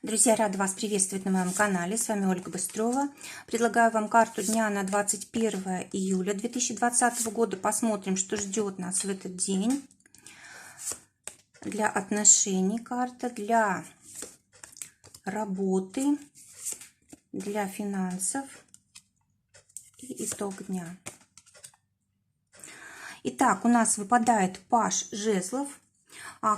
Друзья, рада вас приветствовать на моем канале. С вами Ольга Быстрова. Предлагаю вам карту дня на 21 июля 2020 года. Посмотрим, что ждет нас в этот день. Для отношений карта, для работы, для финансов и итог дня. Итак, у нас выпадает паж жезлов.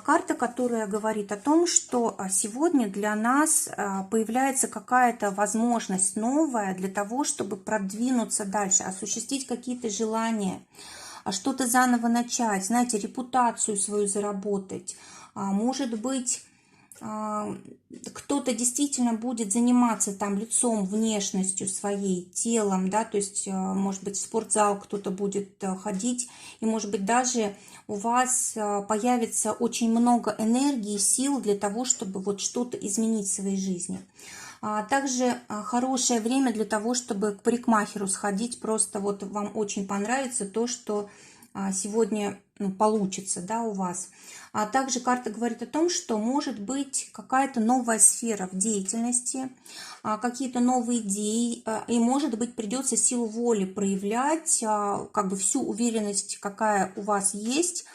Карта, которая говорит о том, что сегодня для нас появляется какая-то возможность новая для того, чтобы продвинуться дальше, осуществить какие-то желания, что-то заново начать, знаете, репутацию свою заработать. Может быть, кто-то действительно будет заниматься там лицом, внешностью своей, телом, да, то есть, может быть, в спортзал кто-то будет ходить, и, может быть, даже у вас появится очень много энергии, сил для того, чтобы вот что-то изменить в своей жизни. Также хорошее время для того, чтобы к парикмахеру сходить, просто вот вам очень понравится то, что сегодня получится, да, у вас. А также карта говорит о том, что может быть какая-то новая сфера в деятельности, какие-то новые идеи, и, может быть, придется силу воли проявлять, как бы всю уверенность, какая у вас есть,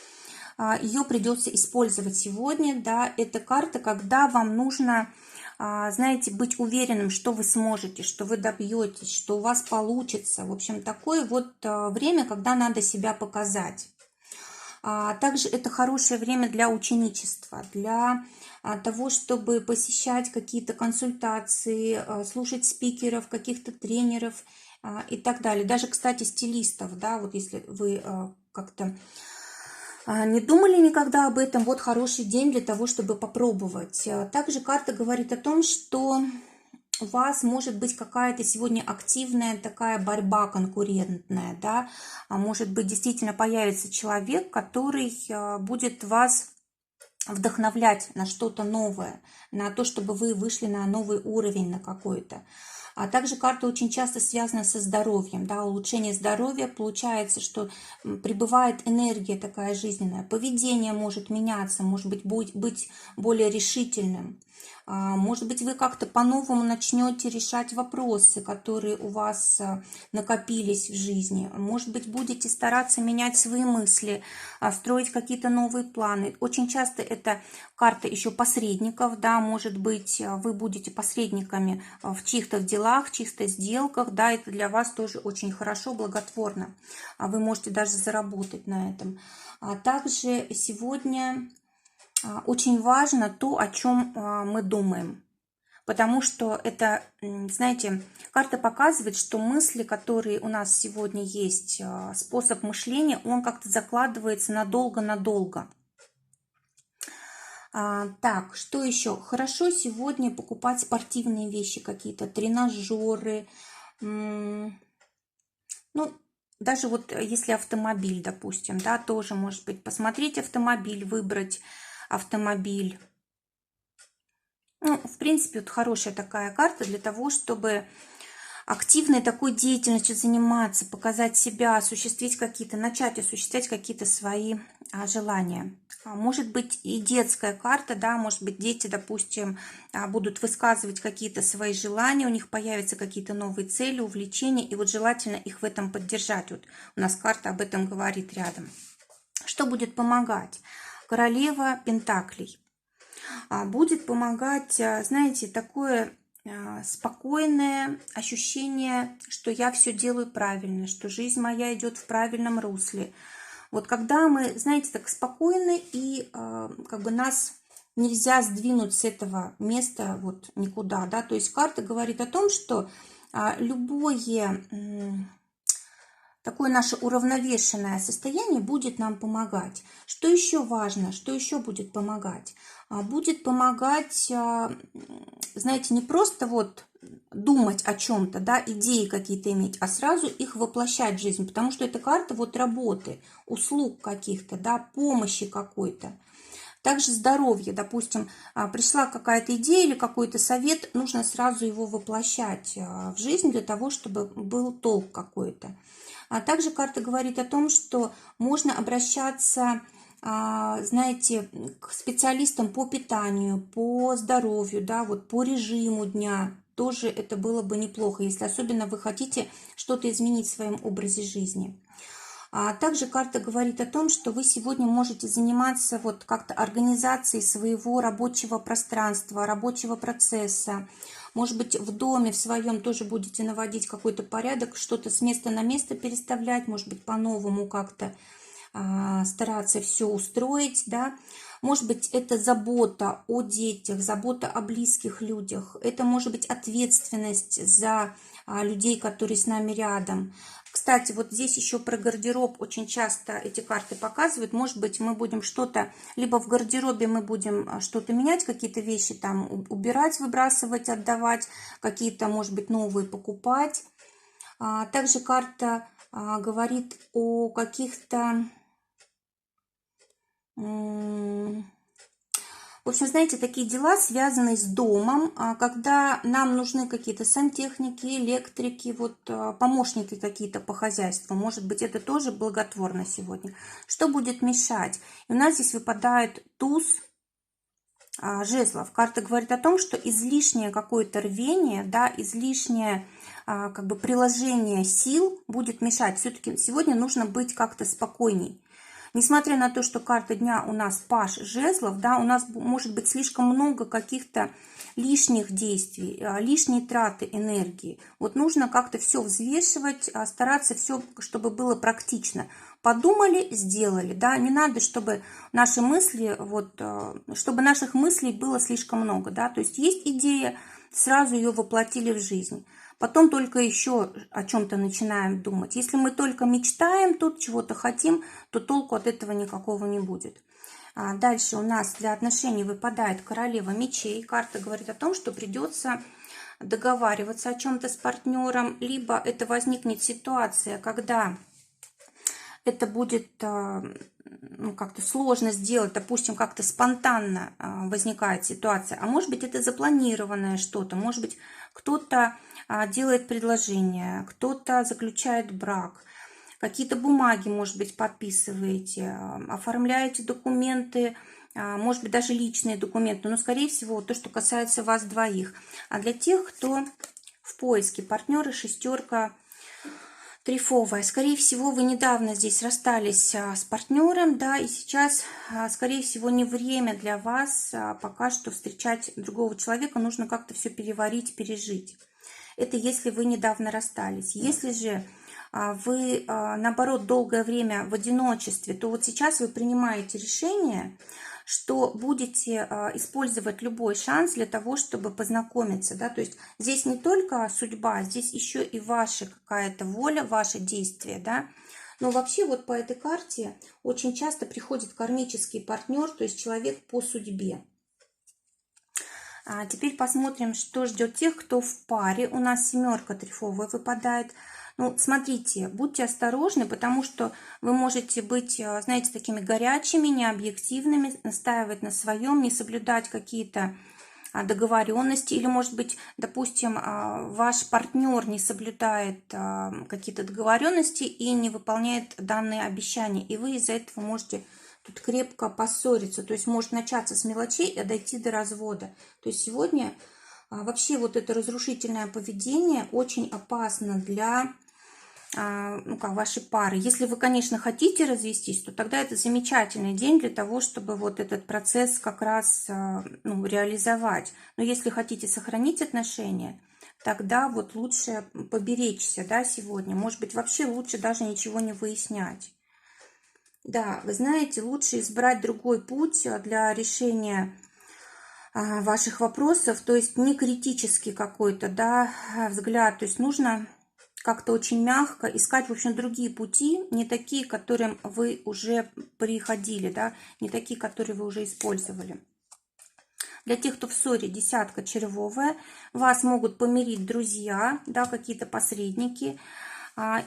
ее придется использовать сегодня, да. Это карта, когда вам нужно, знаете, быть уверенным, что вы сможете, что вы добьетесь, что у вас получится. В общем, такое вот время, когда надо себя показать. Также это хорошее время для ученичества, для того, чтобы посещать какие-то консультации, слушать спикеров, каких-то тренеров и так далее. Даже, кстати, стилистов, да, вот если вы как-то не думали никогда об этом, вот хороший день для того, чтобы попробовать. Также карта говорит о том, что у вас может быть какая-то сегодня активная такая борьба конкурентная, да, может быть, действительно появится человек, который будет вас вдохновлять на что-то новое, на то, чтобы вы вышли на новый уровень, на какой-то. А также карта очень часто связана со здоровьем, да, улучшение здоровья. Получается, что прибывает энергия такая жизненная, поведение может меняться, может быть более решительным. Может быть, вы как-то по-новому начнете решать вопросы, которые у вас накопились в жизни. Может быть, будете стараться менять свои мысли, строить какие-то новые планы. Очень часто это карта еще посредников, да, может быть, вы будете посредниками в чьих-то делах, в чьих-то сделках, да, это для вас тоже очень хорошо, благотворно. Вы можете даже заработать на этом. Также сегодня очень важно то, о чем мы думаем. Потому что это, знаете, карта показывает, что мысли, которые у нас сегодня есть, способ мышления, он как-то закладывается надолго-надолго. Так, что еще? Хорошо сегодня покупать спортивные вещи какие-то, тренажеры. Ну, даже вот если автомобиль, допустим, да, тоже может быть посмотреть автомобиль, выбрать автомобиль. Ну, в принципе, вот хорошая такая карта для того, чтобы активной такой деятельностью заниматься, показать себя, начать осуществлять какие-то свои желания. Может быть и детская карта, да, может быть дети, допустим, будут высказывать какие-то свои желания, у них появятся какие-то новые цели, увлечения, и вот желательно их в этом поддержать. Вот у нас карта об этом говорит рядом. Что будет помогать? Королева Пентаклей. Будет помогать, знаете, такое спокойное ощущение, что я все делаю правильно, что жизнь моя идет в правильном русле. Вот когда мы, знаете, так спокойны, и как бы нас нельзя сдвинуть с этого места вот никуда, да, то есть карта говорит о том, что любое такое наше уравновешенное состояние будет нам помогать. Что еще важно, что еще будет помогать? Будет помогать, знаете, не просто вот думать о чем-то, да, идеи какие-то иметь, а сразу их воплощать в жизнь, потому что это карта вот работы, услуг каких-то, да, помощи какой-то. Также здоровье, допустим, пришла какая-то идея или какой-то совет, нужно сразу его воплощать в жизнь для того, чтобы был толк какой-то. А также карта говорит о том, что можно обращаться знаете, к специалистам по питанию, по здоровью, да, вот по режиму дня. Тоже это было бы неплохо, если особенно вы хотите что-то изменить в своем образе жизни. А также карта говорит о том, что вы сегодня можете заниматься вот как-то организацией своего рабочего пространства, рабочего процесса. Может быть, в доме в своем тоже будете наводить какой-то порядок, что-то с места на место переставлять, может быть, по-новому как-то стараться все устроить, да. Может быть, это забота о детях, забота о близких людях. Это может быть ответственность за людей, которые с нами рядом. Кстати, вот здесь еще про гардероб очень часто эти карты показывают. Может быть, мы будем что-то, либо в гардеробе мы будем что-то менять, какие-то вещи там убирать, выбрасывать, отдавать, какие-то, может быть, новые покупать. Также карта говорит о каких-то... В общем, знаете, такие дела, связанные с домом, когда нам нужны какие-то сантехники, электрики, вот помощники какие-то по хозяйству. Может быть, это тоже благотворно сегодня. Что будет мешать? И у нас здесь выпадает туз жезлов. Карта говорит о том, что излишнее какое-то рвение, да, излишнее как бы приложение сил будет мешать. Все-таки сегодня нужно быть как-то спокойней. Несмотря на то, что карта дня у нас паж жезлов, да, у нас может быть слишком много каких-то лишних действий, лишней траты энергии. Вот нужно как-то все взвешивать, стараться все, чтобы было практично. Подумали, сделали, да, не надо, чтобы наши мысли, вот, чтобы наших мыслей было слишком много, да, то есть идея, сразу ее воплотили в жизнь. Потом только еще о чем-то начинаем думать. Если мы только мечтаем тут, чего-то хотим, то толку от этого никакого не будет. Дальше у нас для отношений выпадает королева мечей. Карта говорит о том, что придется договариваться о чем-то с партнером, либо это возникнет ситуация, когда это будет как-то сложно сделать, допустим, как-то спонтанно возникает ситуация, а может быть это запланированное что-то, может быть кто-то делает предложение, кто-то заключает брак, какие-то бумаги, может быть, подписываете, оформляете документы, может быть, даже личные документы, но, скорее всего, то, что касается вас двоих. А для тех, кто в поиске партнера, шестерка трифовая. Скорее всего, вы недавно здесь расстались с партнером, да, и сейчас, скорее всего, не время для вас пока что встречать другого человека, нужно как-то все переварить, пережить. Это если вы недавно расстались. Если же вы, наоборот, долгое время в одиночестве, то вот сейчас вы принимаете решение, что будете использовать любой шанс для того, чтобы познакомиться, да, то есть здесь не только судьба, здесь еще и ваша какая-то воля, ваше действие, да, но вообще вот по этой карте очень часто приходит кармический партнер, то есть человек по судьбе. Теперь посмотрим, что ждет тех, кто в паре. У нас семерка трифовая выпадает. Ну, смотрите, будьте осторожны, потому что вы можете быть, знаете, такими горячими, необъективными, настаивать на своем, не соблюдать какие-то договоренности. Или, может быть, допустим, ваш партнер не соблюдает какие-то договоренности и не выполняет данные обещания. И вы из-за этого можете тут крепко поссориться. То есть может начаться с мелочей и дойти до развода. То есть сегодня вообще вот это разрушительное поведение очень опасно для вашей пары. Если вы, конечно, хотите развестись, то тогда это замечательный день для того, чтобы вот этот процесс как раз реализовать. Но если хотите сохранить отношения, тогда вот лучше поберечься, да, сегодня. Может быть, вообще лучше даже ничего не выяснять. Да, вы знаете, лучше избрать другой путь для решения ваших вопросов, то есть не критический какой-то, да, взгляд. То есть нужно как-то очень мягко искать, в общем, другие пути, не такие, к которым вы уже приходили, да, не такие, которые вы уже использовали. Для тех, кто в ссоре, десятка червовая, вас могут помирить друзья, да, какие-то посредники,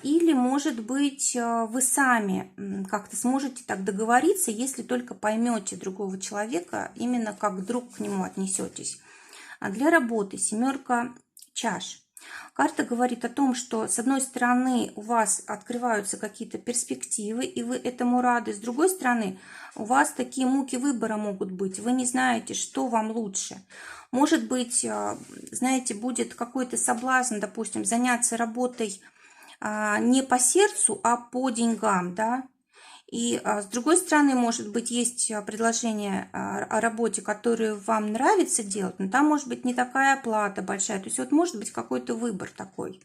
или, может быть, вы сами как-то сможете так договориться, если только поймете другого человека, именно как друг к нему отнесетесь. А для работы семерка чаш. Карта говорит о том, что с одной стороны у вас открываются какие-то перспективы, и вы этому рады. С другой стороны, у вас такие муки выбора могут быть. Вы не знаете, что вам лучше. Может быть, знаете, будет какой-то соблазн, допустим, заняться работой не по сердцу, а по деньгам, да. И с другой стороны, может быть, есть предложение о работе, которую вам нравится делать, но там может быть не такая оплата большая. То есть вот может быть какой-то выбор такой.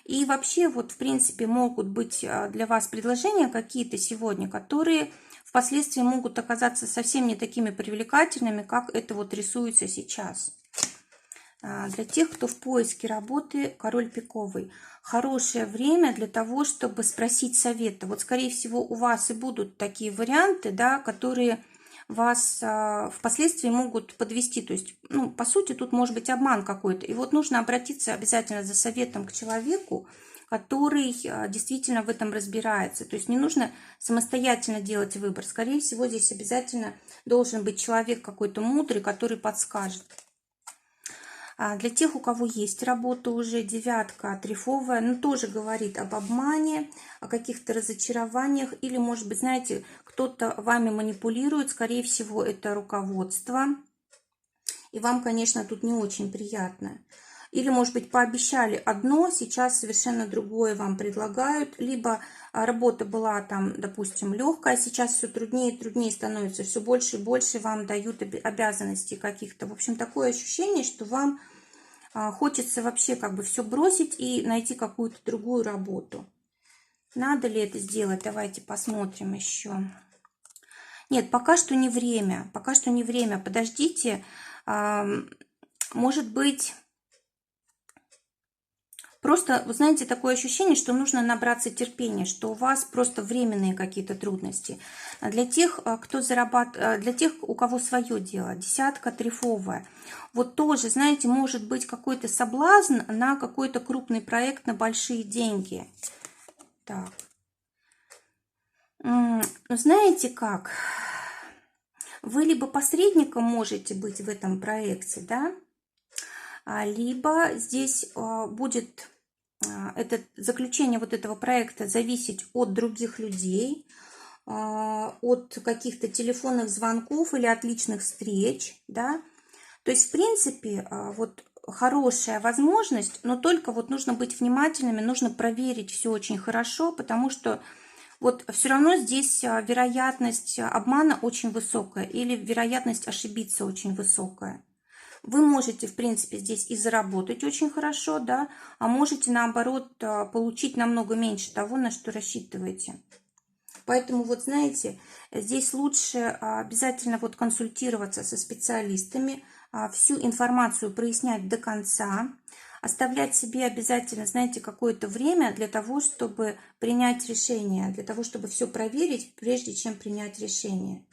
И вообще вот в принципе могут быть для вас предложения какие-то сегодня, которые впоследствии могут оказаться совсем не такими привлекательными, как это вот рисуется сейчас. Для тех, кто в поиске работы, король пиковый. Хорошее время для того, чтобы спросить совета. Вот, скорее всего, у вас и будут такие варианты, да, которые вас впоследствии могут подвести. То есть, ну, по сути, тут может быть обман какой-то. И вот нужно обратиться обязательно за советом к человеку, который действительно в этом разбирается. То есть не нужно самостоятельно делать выбор. Скорее всего, здесь обязательно должен быть человек какой-то мудрый, который подскажет. Для тех, у кого есть работа уже, девятка трефовая, но тоже говорит об обмане, о каких-то разочарованиях. Или, может быть, знаете, кто-то вами манипулирует, скорее всего, это руководство. И вам, конечно, тут не очень приятно. Или, может быть, пообещали одно, сейчас совершенно другое вам предлагают. Либо работа была там, допустим, легкая, сейчас все труднее и труднее становится. Все больше и больше вам дают обязанностей каких-то. В общем, такое ощущение, что вам хочется вообще как бы все бросить и найти какую-то другую работу. Надо ли это сделать? Давайте посмотрим еще. Нет, пока что не время. Пока что не время. Подождите. Может быть... Просто, вы знаете, такое ощущение, что нужно набраться терпения, что у вас просто временные какие-то трудности. Для тех, кто зарабатывает, для тех, у кого свое дело, десятка трефовая, вот тоже, знаете, может быть какой-то соблазн на какой-то крупный проект, на большие деньги. Так. Знаете как? Вы либо посредником можете быть в этом проекте, да, либо здесь будет это заключение вот этого проекта зависеть от других людей, от каких-то телефонных звонков или от личных встреч, да. То есть, в принципе, вот хорошая возможность, но только вот нужно быть внимательными, нужно проверить все очень хорошо, потому что вот все равно здесь вероятность обмана очень высокая или вероятность ошибиться очень высокая. Вы можете, в принципе, здесь и заработать очень хорошо, да, а можете, наоборот, получить намного меньше того, на что рассчитываете. Поэтому, вот знаете, здесь лучше обязательно вот консультироваться со специалистами, всю информацию прояснять до конца, оставлять себе обязательно, знаете, какое-то время для того, чтобы принять решение, для того, чтобы все проверить, прежде чем принять решение.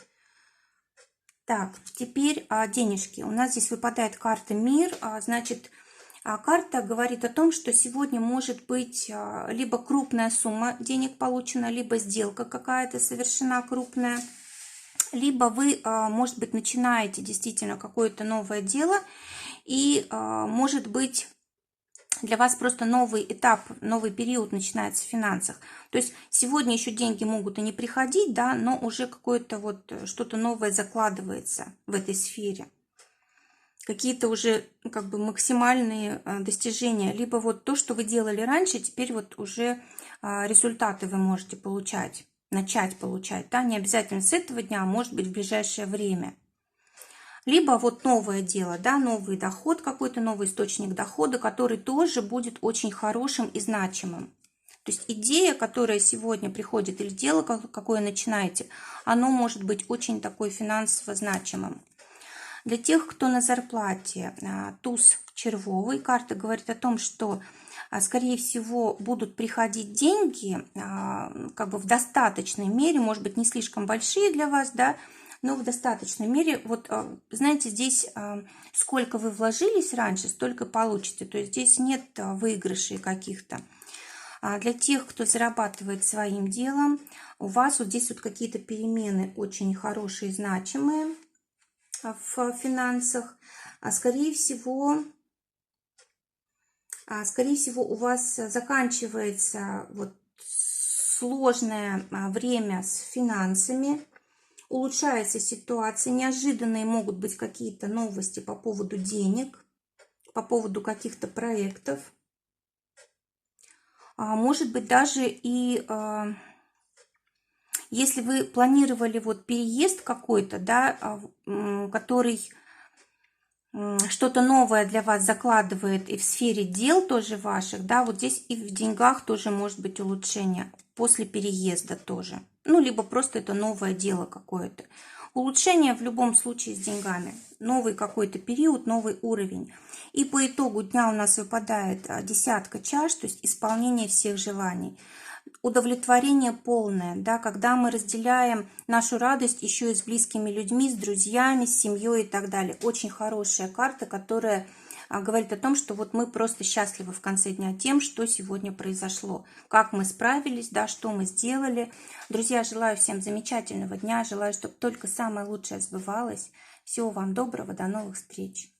Так, теперь денежки. У нас здесь выпадает карта «Мир». Значит, карта говорит о том, что сегодня может быть либо крупная сумма денег получена, либо сделка какая-то совершена крупная, либо вы, может быть, начинаете действительно какое-то новое дело, и, может быть, для вас просто новый этап, новый период начинается в финансах. То есть сегодня еще деньги могут и не приходить, да, но уже какое-то вот что-то новое закладывается в этой сфере. Какие-то уже как бы максимальные достижения. Либо вот то, что вы делали раньше, теперь вот уже результаты вы можете получать, начать получать. Да? Не обязательно с этого дня, а может быть в ближайшее время. Либо вот новое дело, да, новый доход, какой-то новый источник дохода, который тоже будет очень хорошим и значимым. То есть идея, которая сегодня приходит, или дело, какое начинаете, оно может быть очень такой финансово значимым. Для тех, кто на зарплате, туз червовый, карта говорит о том, что, скорее всего, будут приходить деньги как бы в достаточной мере, может быть, не слишком большие для вас, да, но в достаточной мере. Вот, знаете, здесь сколько вы вложились раньше, столько получите. То есть здесь нет выигрышей каких-то. Для тех, кто зарабатывает своим делом, у вас вот здесь вот какие-то перемены очень хорошие, значимые в финансах. Скорее всего, Скорее всего, у вас заканчивается вот сложное время с финансами, улучшается ситуация, неожиданные могут быть какие-то новости по поводу денег, по поводу каких-то проектов. Может быть, даже и если вы планировали вот переезд какой-то, да, который что-то новое для вас закладывает и в сфере дел тоже ваших, да, вот здесь и в деньгах тоже может быть улучшение после переезда тоже. Ну, либо просто это новое дело какое-то. Улучшение в любом случае с деньгами. Новый какой-то период, новый уровень. И по итогу дня у нас выпадает десятка чаш, то есть исполнение всех желаний. Удовлетворение полное, да, когда мы разделяем нашу радость еще и с близкими людьми, с друзьями, с семьей и так далее. Очень хорошая карта, которая говорит о том, что вот мы просто счастливы в конце дня тем, что сегодня произошло, как мы справились, да, что мы сделали. Друзья, желаю всем замечательного дня, желаю, чтобы только самое лучшее сбывалось. Всего вам доброго, до новых встреч.